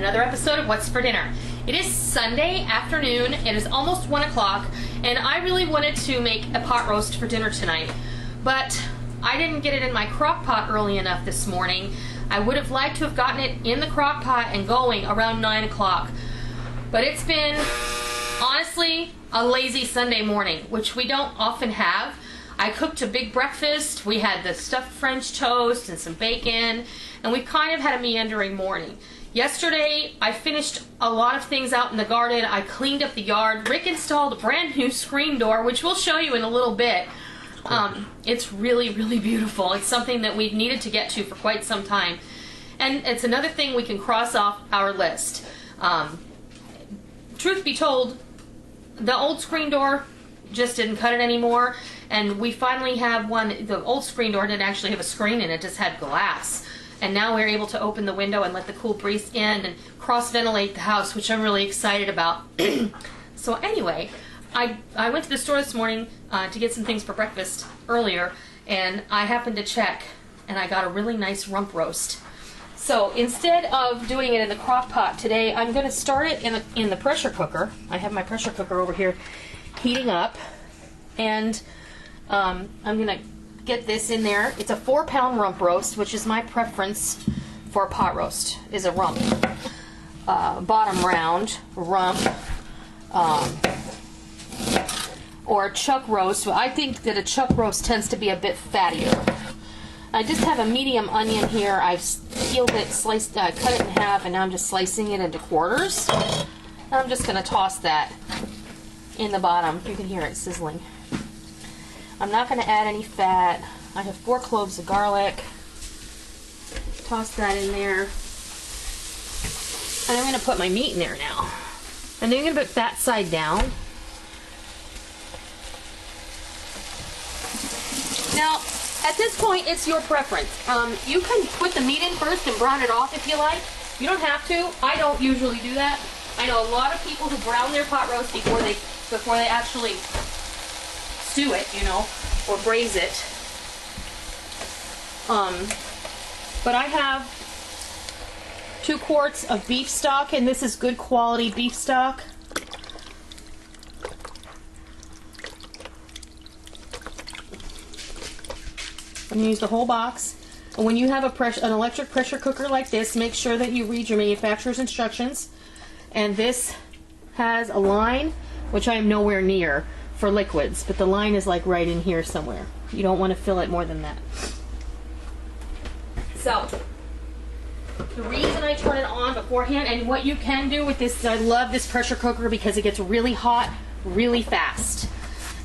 another episode of What's for Dinner. It is Sunday afternoon, it is almost 1 o'clock, and I really wanted to make a pot roast for dinner tonight, but I didn't get it in my crock pot early enough this morning. I would have liked to have gotten it in the crock pot and going around 9 o'clock, but it's been, honestly, a lazy Sunday morning, which we don't often have. I cooked a big breakfast. We had the stuffed French toast and some bacon, and we kind of had a meandering morning. Yesterday, I finished a lot of things out in the garden. I cleaned up the yard. Rick installed a brand new screen door, which we'll show you in a little bit. It's really, really beautiful. It's something that we've needed to get to for quite some time. And it's another thing we can cross off our list. Truth be told, the old screen door just didn't cut it anymore, and we finally have one. The old screen door didn't actually have a screen in it, just had glass, and now we're able to open the window and let the cool breeze in and cross ventilate the house, which I'm really excited about. So anyway, I went to the store this morning to get some things for breakfast earlier, and I happened to check and I got a really nice rump roast. So instead of doing it in the crock pot today, I'm going to start it in the pressure cooker. I have my pressure cooker over here heating up, and I'm going to get this in there. It's a 4-pound rump roast, which is my preference for a pot roast, is a rump. Bottom round rump, or a chuck roast. I think that a chuck roast tends to be a bit fattier. I just have a medium onion here. I've peeled it, sliced, cut it in half, and now I'm just slicing it into quarters. I'm just going to toss that in the bottom. You can hear it sizzling. I'm not going to add any fat. I have 4 cloves of garlic. Toss that in there. And I'm going to put my meat in there now. And then I'm going to put that side down. Now, at this point, it's your preference. You can put the meat in first and brown it off if you like. You don't have to. I don't usually do that. I know a lot of people who brown their pot roast before they actually stew it, you know, or braise it. But I have 2 quarts of beef stock, and this is good quality beef stock. I'm going to use the whole box. And when you have an electric pressure cooker like this, make sure that you read your manufacturer's instructions. And this has a line, which I am nowhere near, for liquids, but the line is like right in here somewhere. You don't want to fill it more than that. So, the reason I turn it on beforehand, and what you can do with this, I love this pressure cooker because it gets really hot really fast.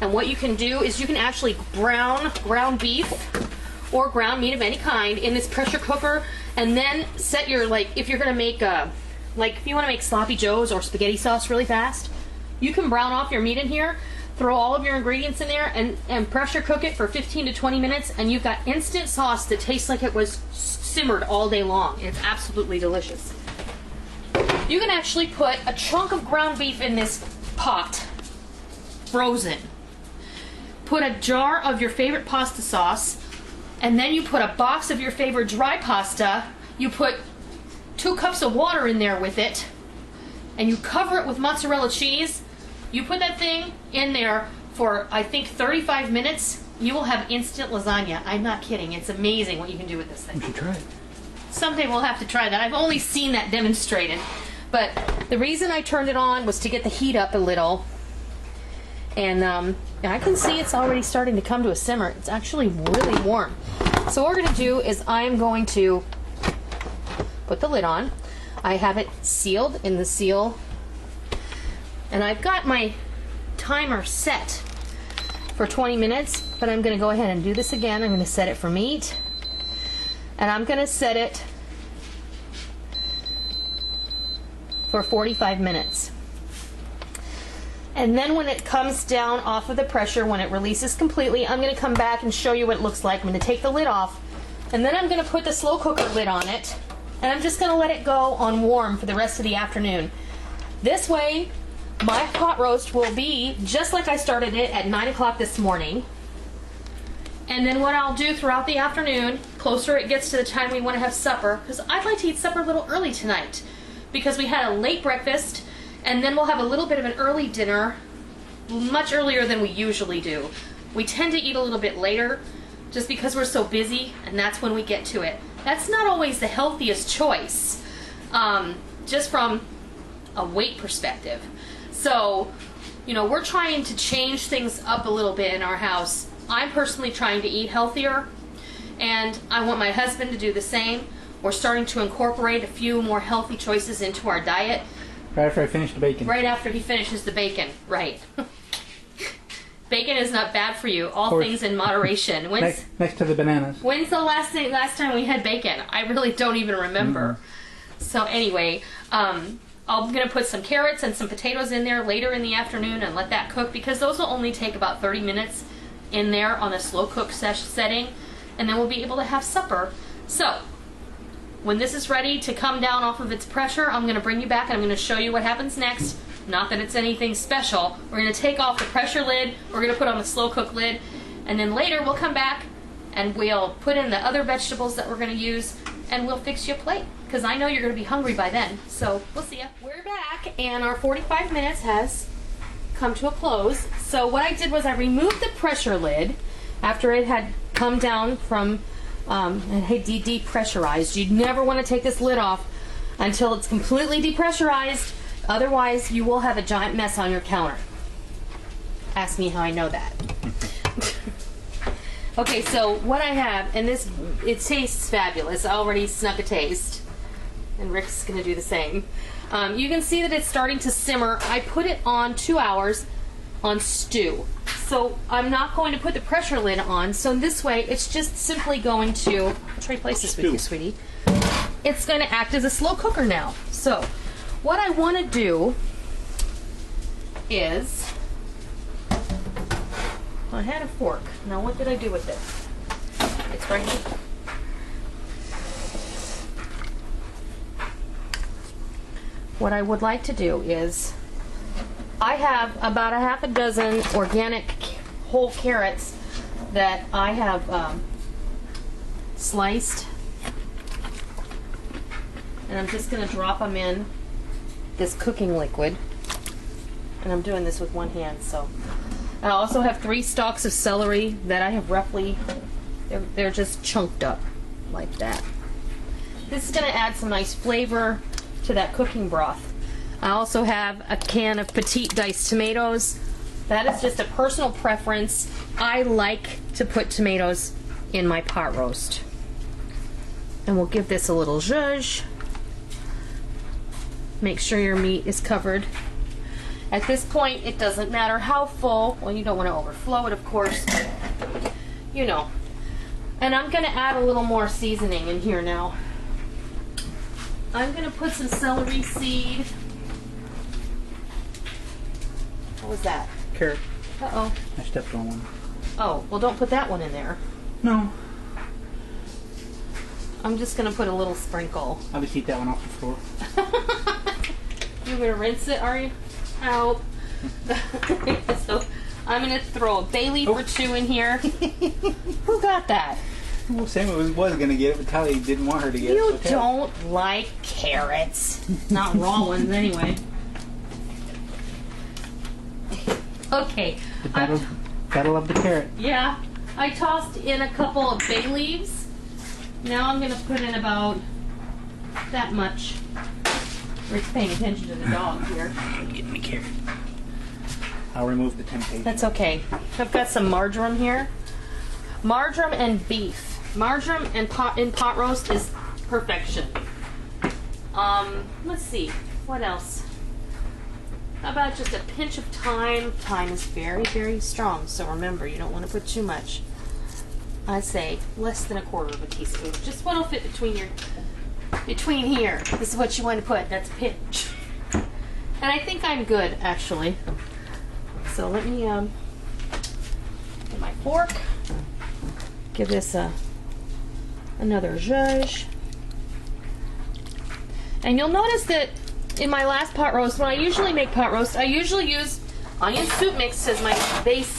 And what you can do is you can actually brown ground beef or ground meat of any kind in this pressure cooker, and then set your, like, if you're going to make if you want to make sloppy joes or spaghetti sauce really fast, you can brown off your meat in here, throw all of your ingredients in there, and pressure cook it for 15 to 20 minutes, and you've got instant sauce that tastes like it was simmered all day long. It's absolutely delicious. You can actually put a chunk of ground beef in this pot, frozen. Put a jar of your favorite pasta sauce, and then you put a box of your favorite dry pasta. You put 2 cups of water in there with it, and you cover it with mozzarella cheese. You put that thing in there for, I think, 35 minutes. You will have instant lasagna. I'm not kidding. It's amazing what you can do with this thing. We should try it. Someday we'll have to try that. I've only seen that demonstrated. But the reason I turned it on was to get the heat up a little. And I can see it's already starting to come to a simmer. It's actually really warm. So what we're going to do is I'm going to put the lid on. I have it sealed in the seal. And I've got my timer set for 20 minutes, but I'm going to go ahead and do this again. I'm going to set it for meat. And I'm going to set it for 45 minutes. And then when it comes down off of the pressure, when it releases completely, I'm going to come back and show you what it looks like. I'm going to take the lid off, and then I'm going to put the slow cooker lid on it, and I'm just going to let it go on warm for the rest of the afternoon. This way, my pot roast will be just like I started it at 9 o'clock this morning. And then what I'll do throughout the afternoon, closer it gets to the time we want to have supper, because I'd like to eat supper a little early tonight. because we had a late breakfast, and then we'll have a little bit of an early dinner, much earlier than we usually do. We tend to eat a little bit later just because we're so busy, and that's when we get to it. That's not always the healthiest choice, just from a weight perspective. So, you know, we're trying to change things up a little bit in our house. I'm personally trying to eat healthier, and I want my husband to do the same. We're starting to incorporate a few more healthy choices into our diet. Right after I finish the bacon. Right after he finishes the bacon, right. Bacon is not bad for you. All things in moderation. Next to the bananas. When's the last time we had bacon? I really don't even remember. So anyway, I'm going to put some carrots and some potatoes in there later in the afternoon and let that cook, because those will only take about 30 minutes in there on a slow cook setting, and then we'll be able to have supper. So when this is ready to come down off of its pressure, I'm going to bring you back and I'm going to show you what happens next. Not that it's anything special. We're going to take off the pressure lid, we're going to put on the slow cook lid, and then later we'll come back and we'll put in the other vegetables that we're going to use, and we'll fix you a plate, because I know you're going to be hungry by then. So we'll see ya. We're back, and our 45 minutes has come to a close. So what I did was I removed the pressure lid after it had come down from and had depressurized. You'd never want to take this lid off until it's completely depressurized. Otherwise, you will have a giant mess on your counter. Ask me how I know that. Okay, so what I have, and this, it tastes fabulous. I already snuck a taste, and Rick's going to do the same. You can see that it's starting to simmer. I put it on 2 hours on stew. So I'm not going to put the pressure lid on. So this way, it's just simply going to, I'll trade places with you, sweetie. It's going to act as a slow cooker now. So what I want to do is, I had a fork. Now what did I do with it? It's right here. What I would like to do is, I have about a half a dozen organic whole carrots that I have sliced, and I'm just going to drop them in this cooking liquid, and I'm doing this with one hand. So I also have 3 stalks of celery that I have roughly, they're just chunked up like that. This is going to add some nice flavor to that cooking broth. I also have a can of petite diced tomatoes. That is just a personal preference. I like to put tomatoes in my pot roast. And we'll give this a little zhuzh. Make sure your meat is covered. At this point, it doesn't matter how full. Well, you don't want to overflow it, of course, but you know. And I'm going to add a little more seasoning in here now. I'm going to put some celery seed. What was that? Carrot. Uh-oh. I stepped on one. Oh, well, don't put that one in there. No. I'm just going to put a little sprinkle. I'll just eat that one off the floor. You're going to rinse it, are you? Help. So I'm going to throw a bay leaf or 2 in here. Who got that? Well, Sam was going to get it, but Tally didn't want her to get it. You don't like carrots. Not raw ones, anyway. Okay. The battle of the carrot. Yeah. I tossed in a couple of bay leaves. Now I'm going to put in about that much. Rick's paying attention to the dog here. Get me carrot. I'll remove the temptation. That's okay. I've got some marjoram here. Marjoram and beef. Marjoram and pot roast is perfection. Let's see. What else? How about just a pinch of thyme? Thyme is very, very strong, so remember, you don't want to put too much. I say less than 1/4 of a teaspoon. Just what'll fit between here. This is what you want to put. That's a pinch. And I think I'm good, actually. So let me get my fork. Give this another zhuzh. And you'll notice that in my last pot roast, when I usually make pot roast, I usually use onion soup mix as my base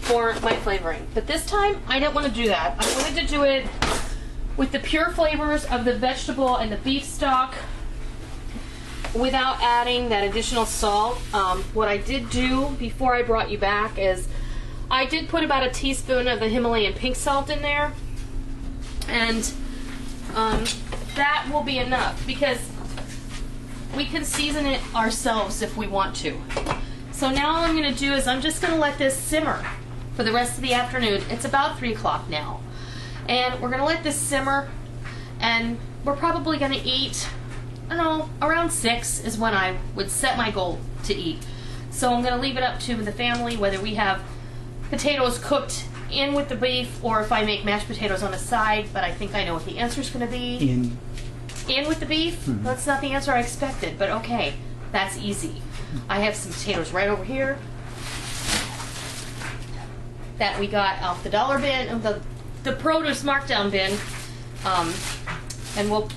for my flavoring. But this time, I didn't want to do that. I wanted to do it with the pure flavors of the vegetable and the beef stock. without adding that additional salt. What I did do before I brought you back is I did put about a teaspoon of the Himalayan pink salt in there, and that will be enough because we can season it ourselves if we want to. So now all I'm going to do is I'm just going to let this simmer for the rest of the afternoon. It's about 3 o'clock now, and we're going to let this simmer, and we're probably going to eat, I don't know, around 6 is when I would set my goal to eat. So I'm going to leave it up to the family whether we have potatoes cooked in with the beef or if I make mashed potatoes on the side, but I think I know what the answer is going to be. In with the beef? That's not the answer I expected, but okay, that's easy. I have some potatoes right over here that we got off the dollar bin, the produce markdown bin, and we'll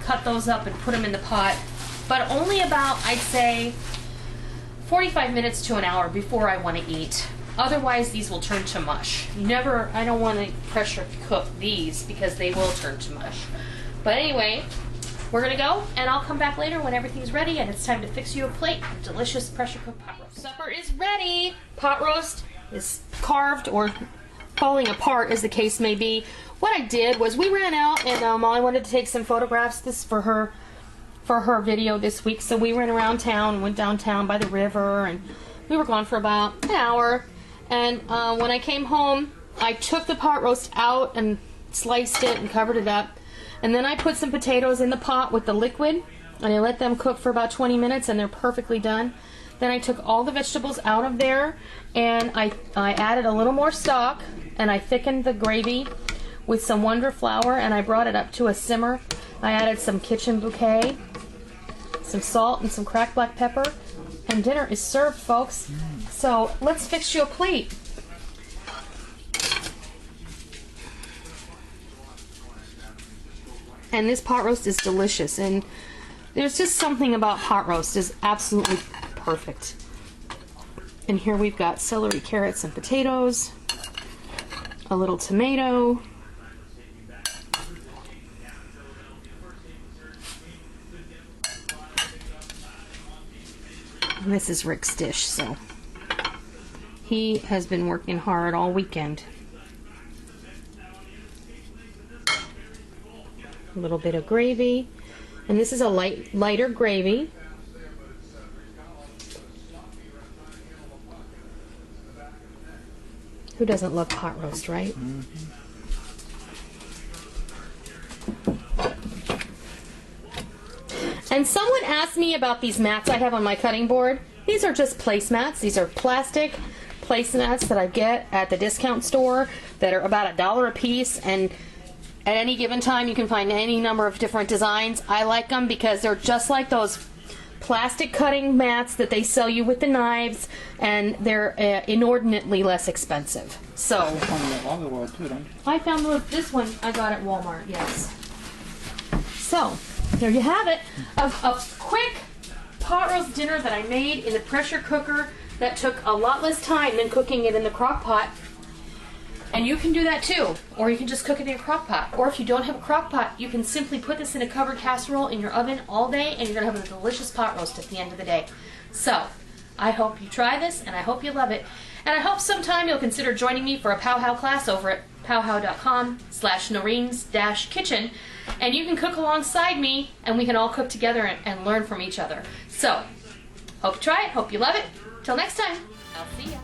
cut those up and put them in the pot, but only about, I'd say, 45 minutes to an hour before I want to eat. Otherwise, these will turn to mush. I don't want to pressure cook these because they will turn to mush. But anyway, we're going to go, and I'll come back later when everything's ready, and it's time to fix you a plate of delicious pressure-cooked pot roast. Supper is ready. Pot roast is carved or falling apart, as the case may be. What I did was we ran out, and Molly wanted to take some photographs for her video this week, so we ran around town, went downtown by the river, and we were gone for about an hour. And when I came home, I took the pot roast out and sliced it and covered it up. And then I put some potatoes in the pot with the liquid, and I let them cook for about 20 minutes, and they're perfectly done. Then I took all the vegetables out of there, and I added a little more stock, and I thickened the gravy with some Wonder flour, and I brought it up to a simmer. I added some kitchen bouquet, some salt, and some cracked black pepper, and dinner is served, folks. So let's fix you a plate. And this pot roast is delicious, and there's just something about pot roast is absolutely perfect. And here we've got celery, carrots, and potatoes, a little tomato, and this is Rick's dish, so he has been working hard all weekend. A little bit of gravy, and this is a lighter gravy. Who doesn't love pot roast, right? And someone asked me about these mats I have on my cutting board. These are just placemats. These are plastic placemats that I get at the discount store that are about $1 a piece, and at any given time you can find any number of different designs. I like them because they're just like those plastic cutting mats that they sell you with the knives, and they're inordinately less expensive. So I found this one I got at Walmart, yes. So there you have it, a quick pot roast dinner that I made in the pressure cooker that took a lot less time than cooking it in the crock pot. And you can do that too, or you can just cook it in a crock pot. Or if you don't have a crock pot, you can simply put this in a covered casserole in your oven all day, and you're gonna have a delicious pot roast at the end of the day. So, I hope you try this, and I hope you love it. And I hope sometime you'll consider joining me for a powwow class over at powwow.com/Noreens-kitchen, and you can cook alongside me, and we can all cook together and learn from each other. So, hope you try it, hope you love it. Till next time, I'll see ya.